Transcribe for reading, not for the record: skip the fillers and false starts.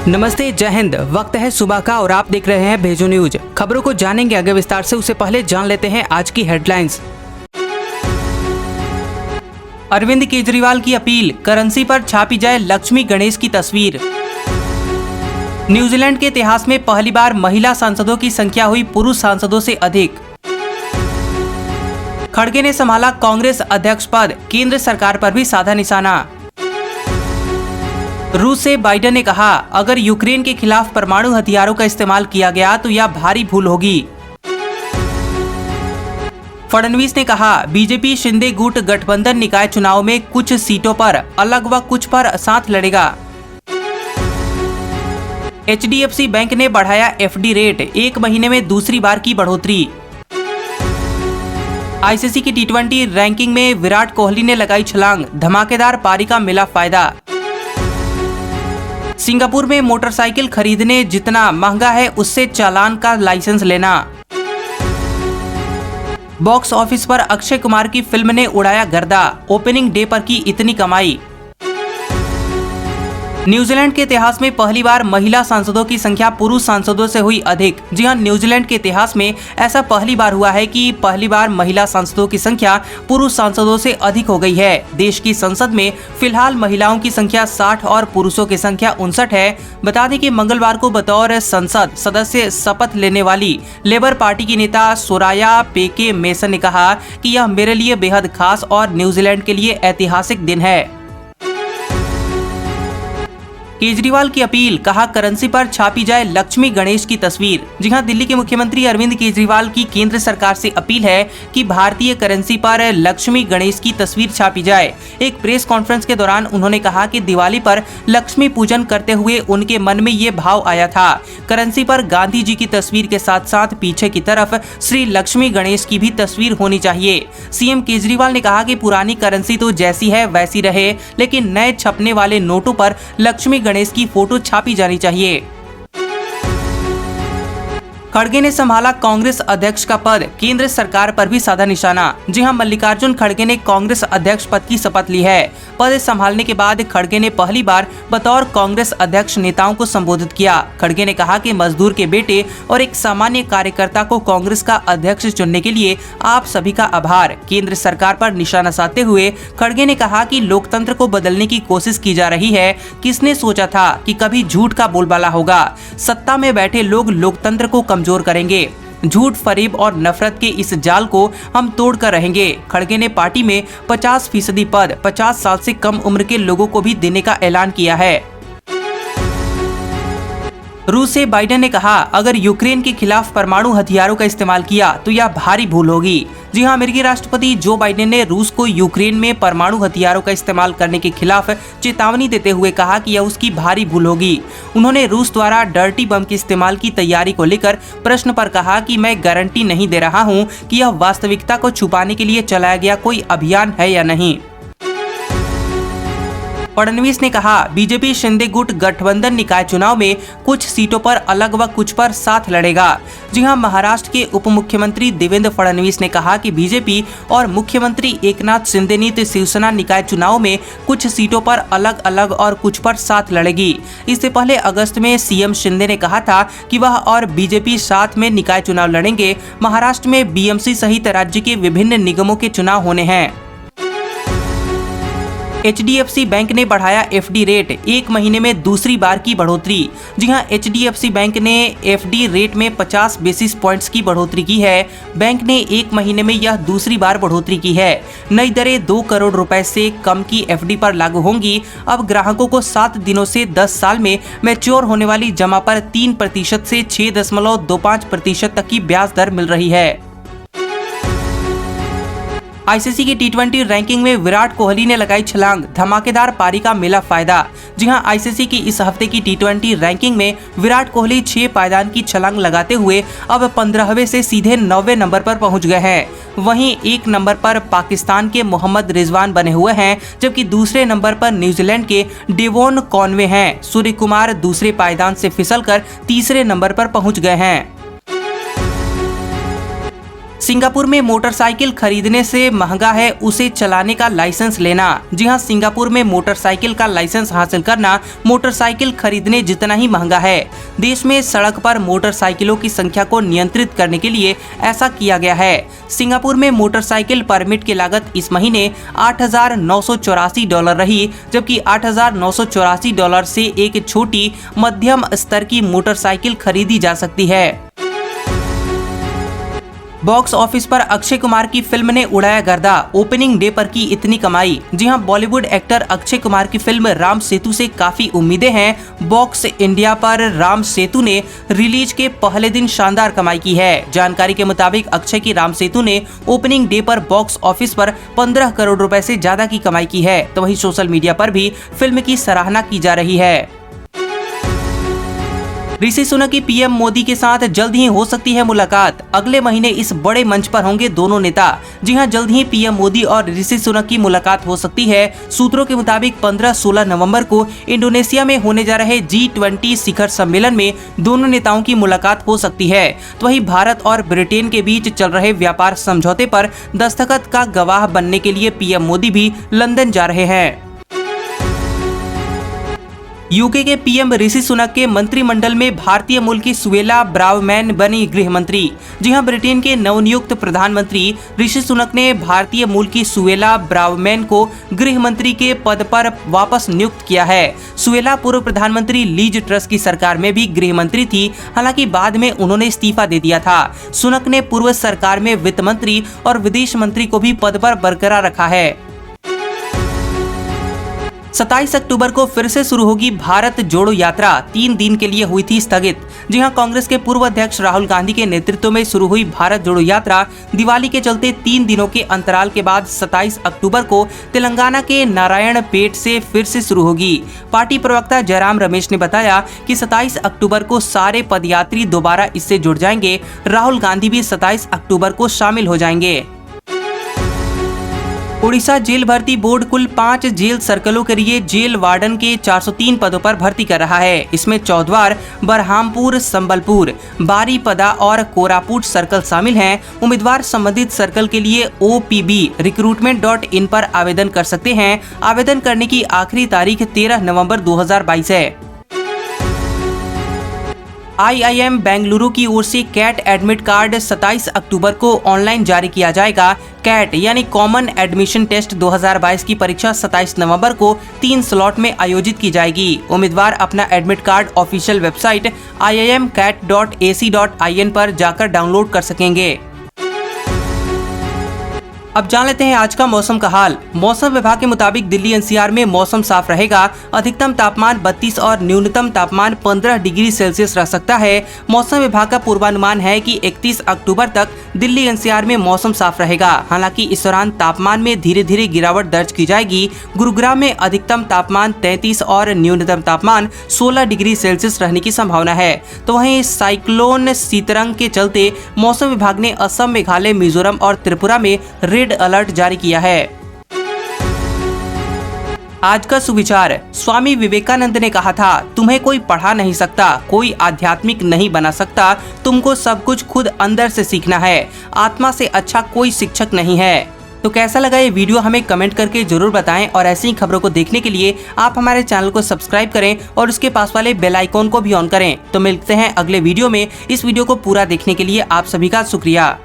नमस्ते, जय हिंद। वक्त है सुबह का और आप देख रहे हैं भेजो न्यूज। खबरों को जानेंगे आगे विस्तार से, उससे पहले जान लेते हैं आज की हेडलाइंस। अरविंद केजरीवाल की अपील, करेंसी पर छापी जाए लक्ष्मी गणेश की तस्वीर। न्यूजीलैंड के इतिहास में पहली बार महिला सांसदों की संख्या हुई पुरुष सांसदों से अधिक। खड़गे ने संभाला कांग्रेस अध्यक्ष पद, केंद्र सरकार पर भी साधा निशाना। रूस से बाइडेन ने कहा, अगर यूक्रेन के खिलाफ परमाणु हथियारों का इस्तेमाल किया गया तो यह भारी भूल होगी। फडणवीस ने कहा, बीजेपी शिंदे गुट गठबंधन निकाय चुनाव में कुछ सीटों पर अलग व कुछ पर साथ लड़ेगा। HDFC बैंक ने बढ़ाया FD रेट, 1 महीने में दूसरी बार की बढ़ोतरी। ICC की T20 रैंकिंग में विराट कोहली ने लगाई छलांग, धमाकेदार पारी का मिला फायदा। सिंगापुर में मोटरसाइकिल खरीदने जितना महंगा है उससे चालान का लाइसेंस लेना। बॉक्स ऑफिस पर अक्षय कुमार की फिल्म ने उड़ाया गर्दा, ओपनिंग डे पर की इतनी कमाई। न्यूजीलैंड के इतिहास में पहली बार महिला सांसदों की संख्या पुरुष सांसदों से हुई अधिक। जी हां, न्यूजीलैंड के इतिहास में ऐसा पहली बार हुआ है कि पहली बार महिला सांसदों की संख्या पुरुष सांसदों से अधिक हो गई है। देश की संसद में फिलहाल महिलाओं की संख्या 60 और पुरुषों की संख्या 59 है। बता दें कि मंगलवार को बतौर संसद सदस्य शपथ लेने वाली लेबर पार्टी की नेता सोराया पेके मेसन ने कहा कि यह मेरे लिए बेहद खास और न्यूजीलैंड के लिए ऐतिहासिक दिन है। केजरीवाल की अपील, कहा करेंसी पर छापी जाए लक्ष्मी गणेश की तस्वीर। जी हां, दिल्ली के मुख्यमंत्री अरविंद केजरीवाल की केंद्र सरकार से अपील है कि भारतीय करेंसी पर लक्ष्मी गणेश की तस्वीर छापी जाए। एक प्रेस कॉन्फ्रेंस के दौरान उन्होंने कहा कि दिवाली पर लक्ष्मी पूजन करते हुए उनके मन में ये भाव आया था। करेंसी पर गांधी जी की तस्वीर के साथ साथ पीछे की तरफ श्री लक्ष्मी गणेश की भी तस्वीर होनी चाहिए। सीएम केजरीवाल ने कहा कि पुरानी करेंसी तो जैसी है वैसी रहे, लेकिन नए छपने वाले नोटों पर लक्ष्मी गणेश की फोटो छापी जानी चाहिए। खड़गे ने संभाला कांग्रेस अध्यक्ष का पद, केंद्र सरकार पर भी साधा निशाना। जी हां, मल्लिकार्जुन खड़गे ने कांग्रेस अध्यक्ष पद की शपथ ली है। पद संभालने के बाद खड़गे ने पहली बार बतौर कांग्रेस अध्यक्ष नेताओं को संबोधित किया। खड़गे ने कहा कि मजदूर के बेटे और एक सामान्य कार्यकर्ता को कांग्रेस का अध्यक्ष चुनने के लिए आप सभी का आभार। केंद्र सरकार पर निशाना साधते हुए खड़गे ने कहा कि लोकतंत्र को बदलने की कोशिश की जा रही है। किसने सोचा था कि कभी झूठ का बोलबाला होगा। सत्ता में बैठे लोग लोकतंत्र को कमजोर करेंगे। झूठ, फरेब और नफरत के इस जाल को हम तोड़कर रहेंगे। खड़गे ने पार्टी में 50% पद 50 साल से कम उम्र के लोगों को भी देने का ऐलान किया है। रूस से बाइडेन ने कहा, अगर यूक्रेन के खिलाफ परमाणु हथियारों का इस्तेमाल किया तो यह भारी भूल होगी। जी हां, अमेरिकी राष्ट्रपति जो बाइडेन ने रूस को यूक्रेन में परमाणु हथियारों का इस्तेमाल करने के खिलाफ चेतावनी देते हुए कहा कि यह उसकी भारी भूल होगी। उन्होंने रूस द्वारा डर्टी बम के इस्तेमाल की तैयारी को लेकर प्रश्न पर कहा कि मैं गारंटी नहीं दे रहा हूं कि यह वास्तविकता को छुपाने के लिए चलाया गया कोई अभियान है या नहीं। फडणवीस ने कहा, बीजेपी शिंदे गुट गठबंधन निकाय चुनाव में कुछ सीटों पर अलग व कुछ पर साथ लड़ेगा। जी हां, महाराष्ट्र के उप मुख्यमंत्री देवेंद्र फडणवीस ने कहा कि बीजेपी और मुख्यमंत्री एकनाथ शिंदे ने शिवसेना निकाय चुनाव में कुछ सीटों पर अलग अलग और कुछ पर साथ लड़ेगी। इससे पहले अगस्त में सीएम शिंदे ने कहा था कि वह और बीजेपी साथ में निकाय चुनाव लड़ेंगे। महाराष्ट्र में BMC सहित राज्य के विभिन्न निगमों के चुनाव होने हैं। HDFC बैंक ने बढ़ाया FD रेट, 1 महीने में दूसरी बार की बढ़ोतरी। जी हां, HDFC बैंक ने FD रेट में 50 बेसिस पॉइंट्स की बढ़ोतरी की है। बैंक ने 1 महीने में यह दूसरी बार बढ़ोतरी की है। नई दरें 2 करोड़ रुपए से कम की FD पर लागू होंगी। अब ग्राहकों को 7 दिनों से 10 साल में मैच्योर होने वाली जमा पर 3% से 6.25% तक की ब्याज दर मिल रही है। ICC की T20 रैंकिंग में विराट कोहली ने लगाई छलांग, धमाकेदार पारी का मिला फायदा। जी हां, ICC की इस हफ्ते की T20 रैंकिंग में विराट कोहली 6 पायदान की छलांग लगाते हुए अब 15वें से सीधे 9वें नंबर पर पहुंच गए हैं। वहीं 1 नंबर पर पाकिस्तान के मोहम्मद रिजवान बने हुए हैं, जबकि दूसरे नंबर पर न्यूजीलैंड के डेवोन कॉनवे हैं। सूर्य कुमार दूसरे पायदान से फिसलकर तीसरे नंबर पर पहुंच गए हैं। सिंगापुर में मोटरसाइकिल खरीदने से महंगा है उसे चलाने का लाइसेंस लेना। जी हां, सिंगापुर में मोटरसाइकिल का लाइसेंस हासिल करना मोटरसाइकिल खरीदने जितना ही महंगा है। देश में सड़क पर मोटरसाइकिलों की संख्या को नियंत्रित करने के लिए ऐसा किया गया है। सिंगापुर में मोटरसाइकिल परमिट की लागत इस महीने $8,984 रही, जबकि $8,984 से एक छोटी मध्यम स्तर की मोटरसाइकिल खरीदी जा सकती है। बॉक्स ऑफिस पर अक्षय कुमार की फिल्म ने उड़ाया गर्दा, ओपनिंग डे पर की इतनी कमाई। जी हां, बॉलीवुड एक्टर अक्षय कुमार की फिल्म राम सेतु से काफी उम्मीदें हैं। बॉक्स इंडिया पर राम सेतु ने रिलीज के पहले दिन शानदार कमाई की है। जानकारी के मुताबिक अक्षय की राम सेतु ने ओपनिंग डे पर बॉक्स ऑफिस पर 15 करोड़ रुपए से ज्यादा की कमाई की है। तो वहीं सोशल मीडिया पर भी फिल्म की सराहना की जा रही है। ऋषि सुनक की पीएम मोदी के साथ जल्द ही हो सकती है मुलाकात। अगले महीने इस बड़े मंच पर होंगे दोनों नेता। जी हां, जल्द ही पीएम मोदी और ऋषि सुनक की मुलाकात हो सकती है। सूत्रों के मुताबिक 15-16 नवंबर को इंडोनेशिया में होने जा रहे G20 शिखर सम्मेलन में दोनों नेताओं की मुलाकात हो सकती है। तो वहीं भारत और ब्रिटेन के बीच चल रहे व्यापार समझौते पर दस्तखत का गवाह बनने के लिए पीएम मोदी भी लंदन जा रहे हैं। यूके के पीएम ऋषि सुनक के मंत्रिमंडल में भारतीय मूल की सुएला ब्रावमैन बनी गृह मंत्री। जी हां, ब्रिटेन के नवनियुक्त प्रधानमंत्री ऋषि सुनक ने भारतीय मूल की सुएला ब्रावमैन को गृह मंत्री के पद पर वापस नियुक्त किया है। सुएला पूर्व प्रधानमंत्री लीज ट्रस की सरकार में भी गृह मंत्री थी, हालांकि बाद में उन्होंने इस्तीफा दे दिया था। सुनक ने पूर्व सरकार में वित्त मंत्री और विदेश मंत्री को भी पद पर बरकरार रखा है। 27 अक्टूबर को फिर से शुरू होगी भारत जोड़ो यात्रा। 3 दिन के लिए हुई थी स्थगित। जी हां, कांग्रेस के पूर्व अध्यक्ष राहुल गांधी के नेतृत्व में शुरू हुई भारत जोड़ो यात्रा दिवाली के चलते 3 दिनों के अंतराल के बाद 27 अक्टूबर को तेलंगाना के नारायणपेट से फिर से शुरू होगी। पार्टी प्रवक्ता जयराम रमेश ने बताया कि 27 अक्टूबर को सारे पदयात्री दोबारा इससे जुड़ जाएंगे। राहुल गांधी भी 27 अक्टूबर को शामिल हो जाएंगे। उड़ीसा जेल भर्ती बोर्ड कुल 5 जेल सर्कलों के लिए जेल वार्डन के 403 पदों पर भर्ती कर रहा है। इसमें चौद्वार, बरहामपुर, संबलपुर, बारीपदा और कोरापुट सर्कल शामिल हैं। उम्मीदवार संबंधित सर्कल के लिए opb-recruitment.in पर आवेदन कर सकते हैं। आवेदन करने की आखिरी तारीख 13 नवंबर 2022 है। IIM बेंगलुरु की ओर से कैट एडमिट कार्ड 27 अक्टूबर को ऑनलाइन जारी किया जाएगा। कैट यानी कॉमन एडमिशन टेस्ट 2022 की परीक्षा 27 नवंबर को 3 स्लॉट में आयोजित की जाएगी। उम्मीदवार अपना admit card official website iimcat.ac.in पर जाकर डाउनलोड कर सकेंगे। अब जान लेते हैं आज का मौसम का हाल। मौसम विभाग के मुताबिक दिल्ली एनसीआर में मौसम साफ रहेगा। अधिकतम तापमान 32 और न्यूनतम तापमान 15 डिग्री सेल्सियस रह सकता है। मौसम विभाग का पूर्वानुमान है कि 31 अक्टूबर तक दिल्ली एनसीआर में मौसम साफ रहेगा। हालांकि इस दौरान तापमान में धीरे धीरे गिरावट दर्ज की जाएगी। गुरुग्राम में अधिकतम तापमान 33 और न्यूनतम तापमान 16 डिग्री सेल्सियस रहने की संभावना है। तो वहीं साइक्लोन सीतरंग के चलते मौसम विभाग ने असम, मेघालय, मिजोरम और त्रिपुरा में रेड अलर्ट जारी किया है। आज का सुविचार, स्वामी विवेकानंद ने कहा था, तुम्हें कोई पढ़ा नहीं सकता, कोई आध्यात्मिक नहीं बना सकता, तुमको सब कुछ खुद अंदर से सीखना है। आत्मा से अच्छा कोई शिक्षक नहीं है। तो कैसा लगा ये वीडियो हमें कमेंट करके जरूर बताएं और ऐसी ही खबरों को देखने के लिए आप हमारे चैनल को सब्सक्राइब करें और उसके पास वाले बेल आइकॉन को भी ऑन करें। तो मिलते हैं अगले वीडियो में। इस वीडियो को पूरा देखने के लिए आप सभी का शुक्रिया।